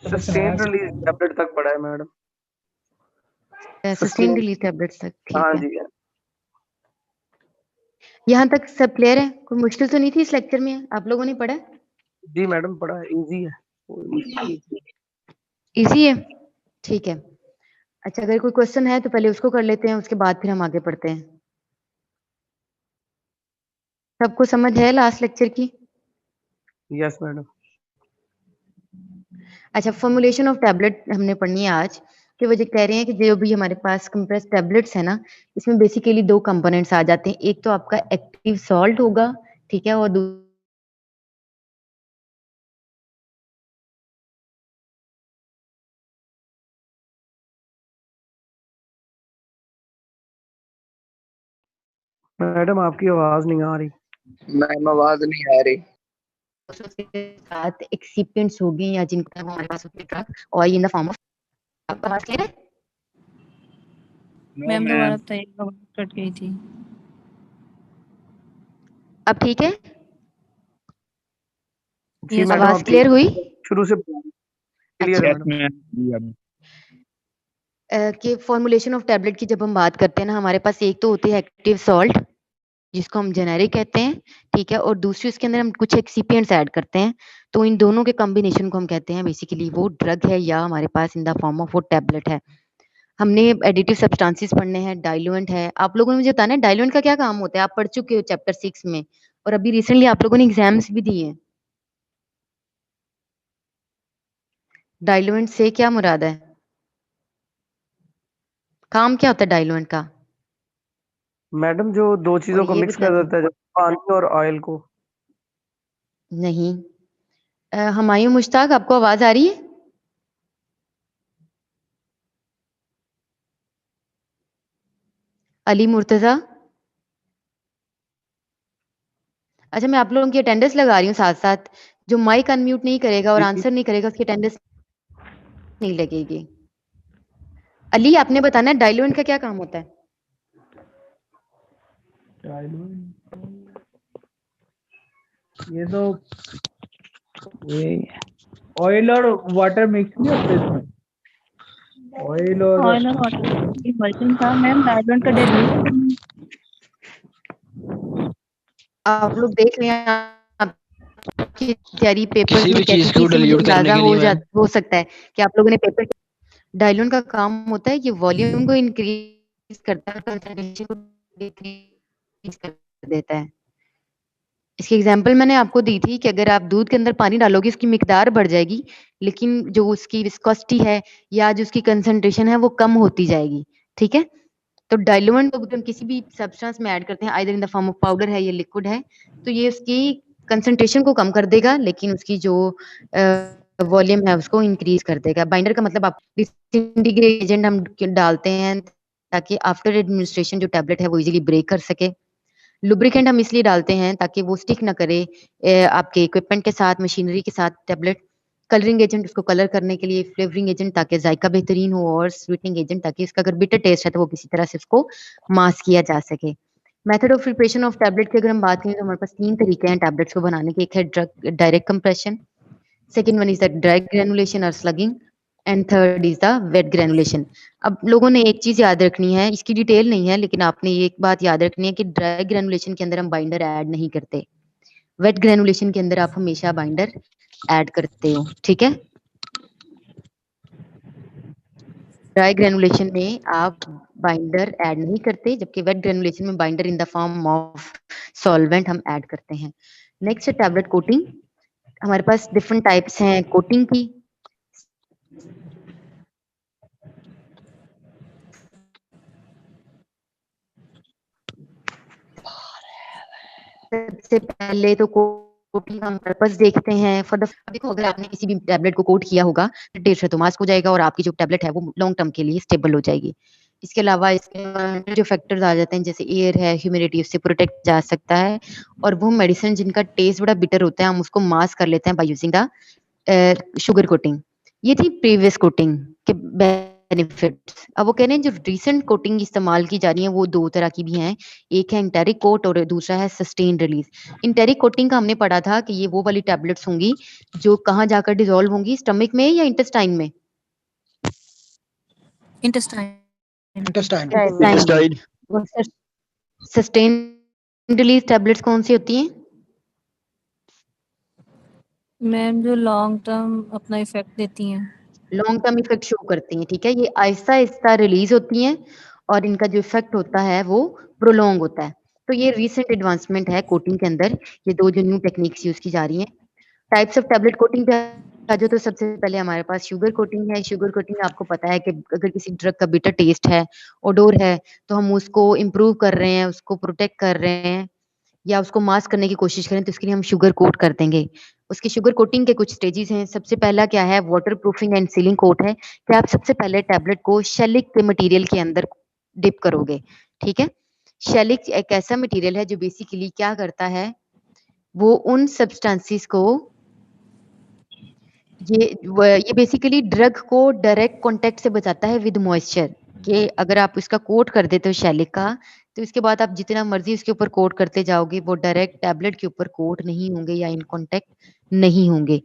Sustain release tablet तक पढ़ा है मैडम। सस्टेन रिलीज टैबलेट्स तक, ठीक हाँ है। जी। यहाँ तक सब क्लियर है? कोई मुश्किल तो नहीं थी इस लेक्चर में? आप लोगों ने पढ़ा? जी मैडम पढ़ा है, इजी है। इजी है, ठीक है। अच्छा, अगर कोई क्वेश्चन है तो पहले उसको कर लेते हैं, उसके बाद फिर हम आगे बढ़ते हैं। सबको समझ है लास्ट लेक्चर की? Yes madam. अच्छा, फॉर्मुलेशन ऑफ टैबलेट हमने पढ़नी है आज। कि वो जो कह रहे हैं कि जो भी हमारे पास कंप्रेस टैबलेट्स है ना, इसमें बेसिकली दो कंपोनेंट्स आ जाते हैं। एक तो आपका एक्टिव सॉल्ट होगा, ठीक है, और मैडम आपकी आवाज नहीं आ रही। मैम आवाज नहीं आ रही। उसके साथ एक्सिपिएंट्स हो गए या जिनका हमारे पास होते ड्रग और इन द फॉर्म ऑफ। आपका आवाज क्लियर है? मैम दोबारा बताइए, कट गई थी। अब ठीक है? जी मैडम, आवाज अब क्लियर हुई? शुरू से क्लियर है मैडम। कि फॉर्मुलेशन ऑफ टैबलेट की जब हम बात करते हैं ना, हमारे पास एक तो होती है एक्टिव सॉल्ट, जिसको हम जेनेरिक कहते हैं, ठीक है, और दूसरी उसके अंदर हम कुछ एक्सिपिएंट्स ऐड करते हैं। तो इन दोनों के कॉम्बिनेशन को हम कहते हैं बेसिकली वो ड्रग है या हमारे पास इन द फॉर्म ऑफ वो टैबलेट है। हमने एडिटिव सब्सटेंसेस पढ़ने हैं, डाइल्यूएंट है। आप लोगों ने मुझे बताना है डाइल्यूएंट का क्या काम होता है? आप पढ़ चुके हो चैप्टर 6 में, और अभी रिसेंटली आप लोगों ने एग्जाम्स भी दिए हैं। डाइल्यूएंट से क्या मुराद है? काम क्या होता है डाइल्यूएंट का? मैडम जो दो चीजों को ये मिक्स बता कर देता है, जैसे पानी और ऑयल को। नहीं। हुमायूं मुश्ताक, आपको आवाज आ रही है? अली मुर्तजा। अच्छा, मैं आप लोगों की अटेंडेंस लगा रही हूँ साथ साथ। जो माइक अनम्यूट नहीं करेगा और आंसर नहीं करेगा उसकी अटेंडेंस नहीं लगेगी। अली, आपने बताना है डाइल्यूएंट का क्या काम होता है? ये तो ये ऑयल और वाटर मिक्स नहीं होते इसमें? ऑयल और वाटर इमल्शन था मैम, डाइल्यूएंट का डेरिवेशन। आप लोग देख रहे हैं, आपकी तैयारी पेपर्स किसी में भी कैसी चीज को चीज से मुझे डिल्यूट करने अंदाजा के लिए मैम। हो सकता है कि आप लोगों ने पेपर। डाइल्यूएंट का काम होता है कि वॉल्यूम को इंक्रीज करता है, कंसंट्रेशन को डिक्रीज कर देता है। इसकी एग्जांपल मैंने आपको दी थी कि अगर आप दूध के अंदर पानी डालोगे उसकी मिकदार बढ़ जाएगी, लेकिन जो उसकी विस्कोसिटी है या जो उसकी कंसंट्रेशन है वो कम होती जाएगी, ठीक है। तो डाइल्यूएंट को हम किसी भी सब्सटेंस में ऐड करते हैं, either in the form of powder है या लिक्विड है, तो ये उसकी कंसंट्रेशन को कम कर देगा, लेकिन उसकी जो वॉल्यूम है उसको इंक्रीज कर देगा। बाइंडर का मतलब आप डिसइंटीग्रेट एजेंट हम डालते हैं ताकि आफ्टर एडमिनिस्ट्रेशन जो टैबलेट है वो इजीली ब्रेक कर सके। लुब्रिकेंट हम इसलिए डालते हैं ताकि वो स्टिक ना करे आपके इक्विपमेंट के साथ, मशीनरी के साथ टैबलेट। कलरिंग एजेंट उसको कलर करने के लिए, फ्लेवरिंग एजेंट ताकि जायका बेहतरीन हो, और स्वीटनिंग एजेंट ताकि इसका अगर बिटर टेस्ट है तो वो किसी तरह से उसको मास्क किया जा सके। Method of preparation of tablet की अगर हम बात करें तो हमारे पास 3 तरीके हैं टैबलेट्स को बनाने के। एक है drug direct compression, second one is the dry granulation और slugging, and third is the wet granulation. अब लोगों ने एक चीज याद रखनी है, इसकी डिटेल नहीं है लेकिन आपने एक बात याद रखनी है कि ड्राई ग्रेनुलेशन के अंदर हम बाइंडर ऐड नहीं करते, वेट ग्रेनुलेशन के अंदर आप हमेशा बाइंडर ऐड करते हो, ठीक है। ड्राई ग्रेनुलेशन में आप बाइंडर ऐड नहीं करते, जबकि वेट ग्रेनुलेशन में binder in the form of solvent हम ऐड करते हैं। नेक्स्ट है टैबलेट कोटिंग। हमारे पास डिफरेंट टाइप्स हैं कोटिंग की। सबसे पहले तो कोटिंग का पर्पस देखते हैं। फॉर द देखो, अगर आपने किसी भी टैबलेट को कोट किया होगा तो मास्क हो जाएगा और आपकी जो टैबलेट है वो लॉन्ग टर्म के लिए स्टेबल हो जाएगी। इसके अलावा इसके जो फैक्टर्स आ जाते हैं जैसे एयर है, ह्यूमिडिटी, उससे प्रोटेक्ट जा सकता है। और वो मेडिसिन जिनका टेस्ट बड़ा बिटर होता है हम उसको मास्क कर लेते हैं by using the sugar coating. ये थी प्रीवियस कोटिंग के बेनिफिट्स। अब वो कह रहे हैं जो रिसेंट कोटिंग इस्तेमाल की जा रही है वो दो तरह की भी हैं, एक है इंटेरिक कोट और दूसरा है सस्टेन रिलीज। इंटेरिक कोटिंग का हमने पढ़ा था कि ये वो वाली टैबलेट्स होंगी जो कहाँ जाकर डिसॉल्व होंगी, स्टमक में या इंटेस्टाइन में? Intestine. Intestine. Sustain release tablets कौन सी होती हैं? मैम जो लॉन्ग टर्म अपना इफेक्ट देती हैं। लॉन्ग टर्म इफेक्ट शो करती हैं, ठीक है। ये आहिस्ता आहिस्ता रिलीज होती हैं और इनका जो इफेक्ट होता है वो प्रोलॉन्ग होता है। तो ये रीसेंट एडवांसमेंट है कोटिंग के अंदर, ये दो जो न्यू टेक्निक्स यूज की जा रही हैं। टाइप्स ऑफ टैबलेट कोटिंग पे आ जाओ तो सबसे पहले हमारे पास शुगर कोटिंग है। शुगर कोटिंग आपको पता है कि अगर किसी ड्रग का बिटर टेस्ट है, ओडोर है, तो हम उसको इम्प्रूव कर रहे हैं, उसको प्रोटेक्ट कर रहे हैं या उसको मास्क करने की कोशिश करें तो इसके लिए हम शुगर कोट कर देंगे। उसकी शुगर कोटिंग के कुछ स्टेजेस हैं। सबसे पहला क्या है, waterproofing and sealing coat है कि आप सबसे पहले टैबलेट को शेलिक के मटेरियल के अंदर डिप करोगे, ठीक है। शेलिक एक ऐसा मटेरियल है जो बेसिकली क्या करता है, वो उन सब्सटेंसेस को ये बेसिकली ड्रग को डायरेक्ट कांटेक्ट से बचाता है विद मॉइस्चर, कि अगर आप इसका कोट कर देते हो शेलिक का तो इसके बाद आप जितना मर्जी उसके ऊपर कोट करते जाओगे वो डायरेक्ट टैबलेट के ऊपर कोट नहीं होंगे या इन कांटेक्ट नहीं होंगे।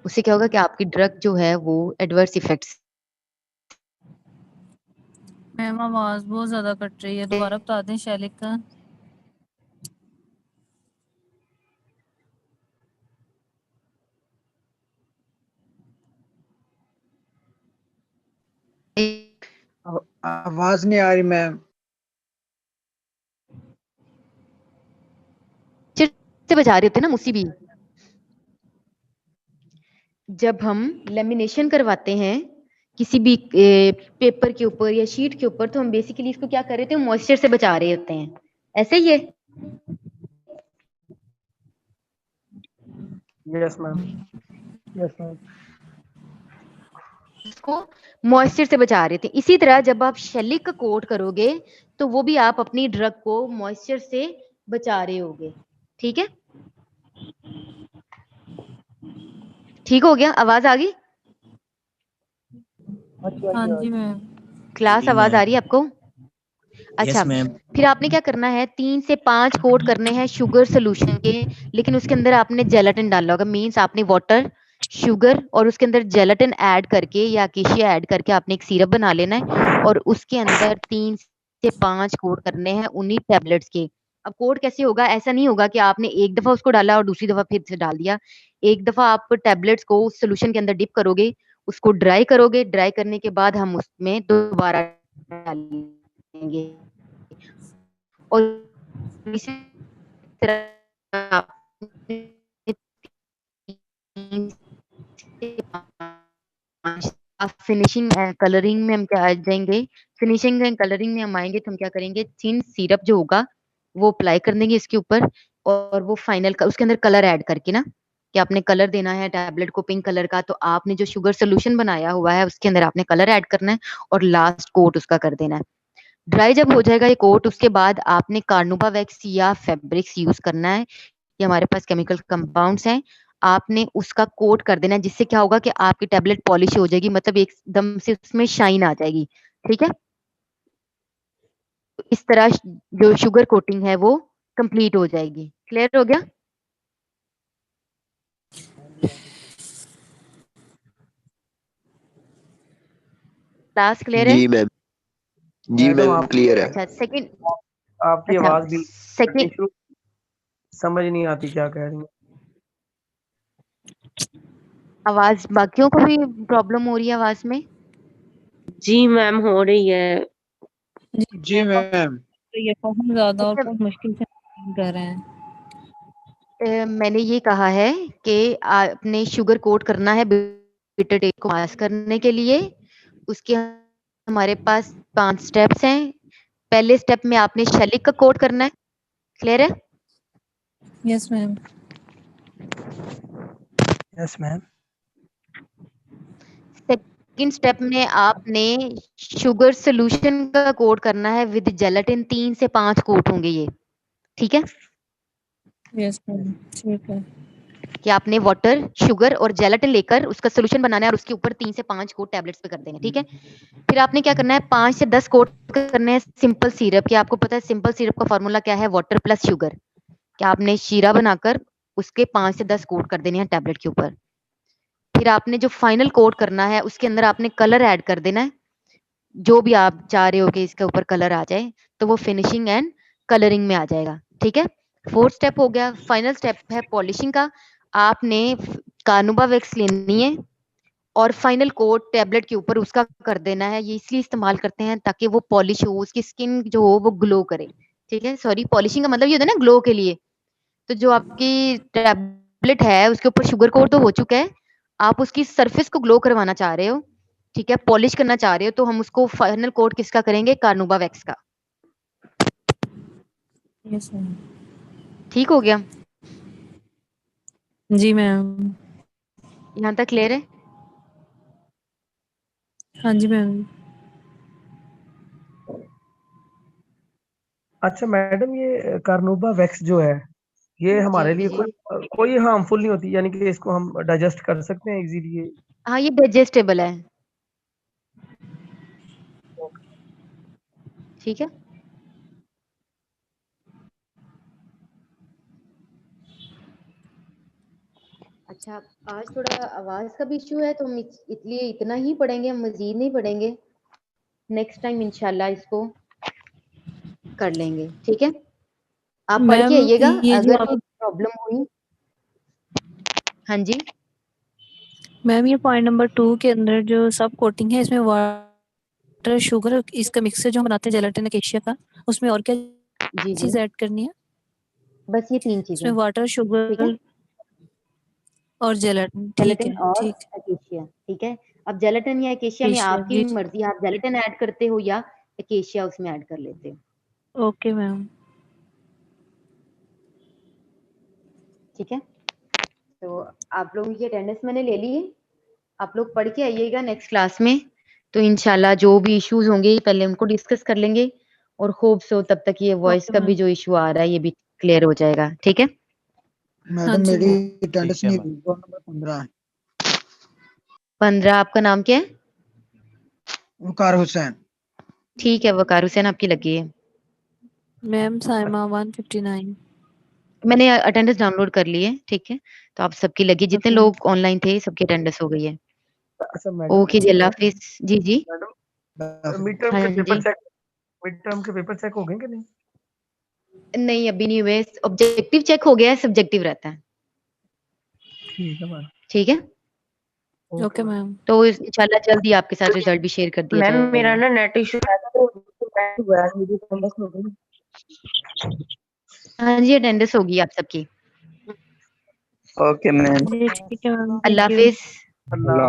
उससे क्या होगा कि आपकी ड्रग जो है वो एडवर्स इफेक्ट्स। मैम आवाज बहुत ज्यादा कट रही है, दोबारा बता दें शैलिक का। आवाज नहीं आ रही मैम। से बचा रहे होते हैं ना मुसी भी। जब हम लेमिनेशन करवाते हैं किसी भी पेपर के ऊपर या शीट के ऊपर तो हम बेसिकली इसको क्या कर रहे थे, मॉइस्चर से बचा रहे होते हैं, ऐसे ही है। Yes ma'am, yes ma'am. इसको मॉइस्चर से बचा रहे थे। इसी तरह जब आप शेलिक का कोट करोगे तो वो भी आप अपनी ड्रग को मॉइस्चर से बचा रहे होगे, ठीक है। ठीक हो गया, आवाज आ गई? हाँ जी मैम। क्लास आवाज आ रही है आपको? अच्छा फिर आपने क्या करना है, 3 से 5 कोट करने हैं शुगर सोल्यूशन के, लेकिन उसके अंदर आपने जेलाटिन डालना होगा। मींस आपने वाटर, शुगर और उसके अंदर जेलाटिन ऐड करके या अकेशिया ऐड करके आपने एक सिरप बना लेना है और उसके अंदर 3 से 5 कोट करने हैं उन्हीं टैबलेट्स के। अब कोट कैसे होगा, ऐसा नहीं होगा कि आपने एक दफा उसको डाला और दूसरी दफा फिर से डाल दिया। एक दफा आप टैबलेट्स को उस सोल्यूशन के अंदर डिप करोगे, उसको ड्राई करोगे, ड्राई करने के बाद हम उसमें दोबारा डालेंगे और इसी तरह फिनिशिंग कलरिंग में हम क्या आ जाएंगे, फिनिशिंग एंड कलरिंग में हम आएंगे तो हम क्या करेंगे, थिन सिरप जो होगा वो अप्लाई कर देंगे इसके ऊपर और वो फाइनल उसके अंदर कलर ऐड करके ना, कि आपने कलर देना है टैबलेट को पिंक कलर का, तो आपने जो शुगर सोल्यूशन बनाया हुआ है उसके अंदर आपने कलर ऐड करना है और लास्ट कोट उसका कर देना है। ड्राई जब हो जाएगा ये कोट, उसके बाद आपने कार्नोबा वैक्स या फैब्रिक्स यूज करना है। ये हमारे पास केमिकल कंपाउंड्स हैं, आपने उसका कोट कर देना है, जिससे क्या होगा कि आपकी टैबलेट पॉलिश हो जाएगी, मतलब एकदम से उसमें शाइन आ जाएगी, ठीक है। इस तरह जो शुगर कोटिंग है वो कंप्लीट हो जाएगी। क्लियर हो गया? क्लास क्लियर है? जी मैम, जी मैडम मैम क्लियर है। अच्छा सेकंड, आपकी अच्छा आवाज भी सेकंड, समझ नहीं आती क्या कह रही हैं। आवाज बाकियों को भी प्रॉब्लम हो रही है आवाज में? जी मैम हो रही है। जी मैम। ये बहुत ज्यादा और अच्छा, बहुत मुश्किल से कर रहे हैं। मैंने ये कहा है कि आपने शुगर कोट करना है बिटर टेस्ट को मास्क करने के लिए। उसके हमारे पास 5 स्टेप्स हैं। पहले स्टेप में आपने शेलिक का कोट करना है। क्लियर है? Yes ma'am. Yes ma'am. Second step में आपने शुगर सोल्यूशन का कोट करना है विद जेलाटिन। 3 से 5 कोट होंगे ये, ठीक है। यस मैम ठीक है। कि आपने वाटर, शुगर और जेलाटिन लेकर उसका सॉल्यूशन बनाना है और उसके ऊपर 3 से 5 कोट टैबलेट्स पे कर देंगे, ठीक है। फिर आपने क्या करना है, 5 से 10 कोट करने हैं सिंपल सिरप, कि आपको पता है सिंपल सिरप का फॉर्मूला क्या है, वाटर प्लस शुगर। कि आपने शीरा बनाकर उसके 5 से 10 कोट कर देने हैं टैबलेट के ऊपर। फिर आपने जो फाइनल कोट करना है उसके अंदर आपने कलर ऐड कर देना है, जो भी आप चाह रहे हो कि इसके ऊपर कलर आ जाए, तो वो फिनिशिंग एंड कलरिंग में आ जाएगा, ठीक है। 4th स्टेप हो गया। फाइनल स्टेप है पॉलिशिंग का। आपने कार्नुबा वैक्स लेनी है और फाइनल कोट टैबलेट के ऊपर उसका कर देना है। ये इसलिए इस्तेमाल करते हैं ताकि वो पॉलिश हो, उसकी स्किन जो हो वो ग्लो करे, ठीक है। सॉरी, पॉलिशिंग का मतलब ये होता है ना ग्लो के लिए। तो जो आपकी टैबलेट है उसके ऊपर शुगर कोट तो हो चुका है, आप उसकी सरफेस को ग्लो करवाना चाह रहे हो, ठीक है, पॉलिश करना चाह रहे हो, तो हम उसको फाइनल कोट किसका करेंगे, कार्नुबा वैक्स का। Yes ma'am. ठीक हो गया, जी मैम। यहाँ तक क्लियर है? हाँ जी मैम। अच्छा मैडम, ये कार्नोबा वैक्स जो है ये हमारे लिए जी। कोई हार्मफुल नहीं होती, यानी कि इसको हम डाइजेस्ट कर सकते हैं इजीली? हाँ, ये डाइजेस्टेबल है, ठीक है। अच्छा, आज थोड़ा आवाज का भी इश्यू है तो हम इसलिए इतना ही पढ़ेंगे, हम मजीद नहीं पढ़ेंगे। नेक्स्ट टाइम इंशाल्लाह इसको कर लेंगे, ठीक है। आप पढ़ के मैम आइएगा ये जो अगर आप कोई प्रॉब्लम हुई। हाँ जी। मैम ये पॉइंट नंबर 2 के अंदर जो सब कोटिंग है इसमें वाटर, शुगर, इसका मिक्सचर जो हम बनाते हैं जेलाटिन अकेशिया का, उसमें और क्या जी जी, चीज ऐड करनी है? बस ये 3 इसमें चीजें, वाटर, ठीक है। शुगर और जेलाटिन, ठीक जेलेटिन है, और ठीक। एकेशिया, ठीक है। अब जेलेटिन या एकेशिया में अकेशिया आपकी जी। मर्जी, आप जेलेटिन ऐड करते हो या एकेशिया उसमें ऐड कर लेते हो, ओके मैम। ठीक है। तो आप लोगों की अटेंडेंस मैंने ले ली है, आप लोग पढ़ के आइएगा नेक्स्ट क्लास में। तो इंशाल्लाह जो भी इश्यूज होंगे पहले उनको डिस्कस कर लेंगे, और होप सो तब तक ये वॉइस ओके का भी मैम। जो इशू आ रहा है ये भी क्लियर हो जाएगा, ठीक है। हाँ मैडम जी मेरी मैम। अटेंडेंस नहीं हुई, रोल नंबर 15 है। 15, आपका नाम क्या है? वकार हुसैन। ठीक है, वकार हुसैन आपकी लगी है। मैम साइमा 159। मैंने अटेंडेंस डाउनलोड कर ली है, ठीक है। तो आप सबकी लगी, जितने ओके लोग ऑनलाइन थे सबकी अटेंडेंस हो गई है। अच्छा मैडम, ओके जी, अल्लाह हाफिज। जी जी। मैडम मिड टर्म हाँ के पेपर जी। चेक हो गए कि नहीं? नहीं, अभी नहीं हुए। ऑब्जेक्टिव चेक हो गया है, सब्जेक्टिव रहता है, ठीक है मैडम। ठीक है। Okay ma'am. तो इंशाल्लाह जल्दी आपके साथ रिजल्ट भी शेयर कर दिया मैम मेरा जाएगा। ना नेट इशू है तो मेरी अटेंडेंस हो गई। हाँ जी, अटेंडेंस होगी आप सबकी। Okay ma'am. जी ठीक है ma'am, Allah thank you. Hafiz. Allah